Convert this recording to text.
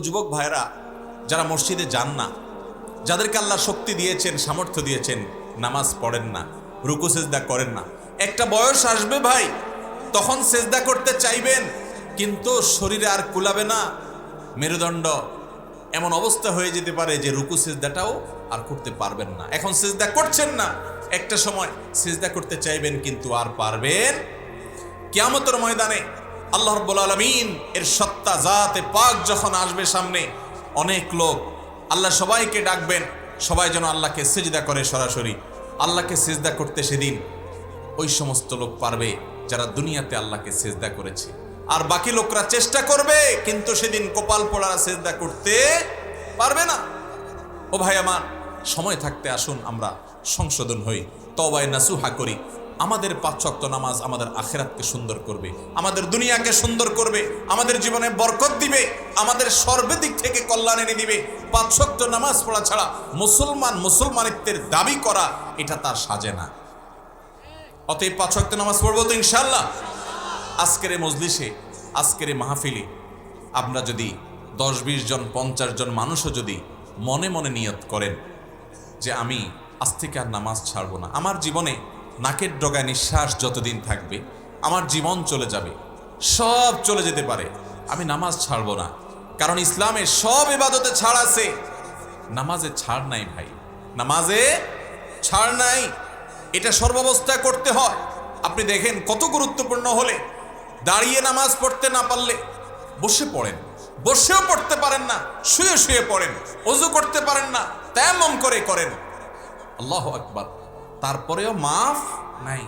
যুবক ভাইরা যারা মসজিদে যান না, যাদেরকে আল্লাহ শক্তি দিয়েছেন, সামর্থ্য দিয়েছেন, নামাজ পড়েন না, রুকু সেজদা করেন না, একটা বয়স আসবে ভাই, তখন সেজদা করতে চাইবেন, কিন্তু শরীরে আর কুলাবে না, মেরুদণ্ড এমন অবস্থা হয়ে যেতে পারে যে রুকু সেজদাটাও আর করতে পারবেন না। এখন সেজদা করছেন না, একটা সময় সেজদা করতে চাইবেন কিন্তু আর পারবেন। কিয়ামতের ময়দানে আল্লাহ রাব্বুল আলামিন এর সত্তা জাতে পাক যখন আসবে সামনে, অনেক লোক, আল্লাহ সবাইকে ডাকবেন, সবাই যেন আল্লাহকে সিজদা করে সরাসরি। আল্লাহকে সিজদা করতে সেদিন ওই সমস্ত লোক পারবে যারা দুনিয়াতে আল্লাহকে সিজদা করেছে, আর বাকি লোকরা চেষ্টা করবে কিন্তু সেদিন কপাল পোড়া সিজদা করতে পারবে না। ও ভাই আমার, সময় থাকতে আসুন আমরা সংশোধন হই, তওবায়ে নাসুহা করি। আমাদের 5 ওয়াক্ত নামাজ আমাদের আখিরাতকে সুন্দর করবে, আমাদের দুনিয়াকে সুন্দর করবে, আমাদের জীবনে বরকত দিবে, আমাদের সর্বদিক থেকে কল্যাণ এনে দিবে। 5 ওয়াক্ত নামাজ পড়া ছাড়া মুসলমানিত্বের দাবি করা এটা তার সাজে না। অতএব 5 ওয়াক্ত নামাজ পড়বো তো ইনশাআল্লাহ। আজকের এই মজলিসে, আজকের এই মাহফিলে আমরা যদি 10-20 জন 50 জন মানুষও যদি মনে মনে নিয়ত করেন যে আমি আজ থেকে আর নামাজ ছাড়বো না, আমার জীবনে নাকের ডগায় নিঃশ্বাস যতদিন থাকবে, আমার জীবন চলে যাবে, সব চলে যেতে পারে, আমি নামাজ ছাড়বো না। কারণ ইসলামে সব ইবাদতে ছাড় আছে, নামাজে ছাড় নাই ভাই, নামাজে ছাড় নাই। এটা সর্বাবস্থায় করতে হয়। আপনি দেখেন কত গুরুত্বপূর্ণ হলে দাঁড়িয়ে নামাজ পড়তে না পারলে বসে পড়েন, বসেও পড়তে পারেন না শুয়ে শুয়ে পড়েন, ওযু করতে পারেন না তায়াম্মুম করে করেন, আল্লাহু আকবার, তারপরেও মাফ নাই।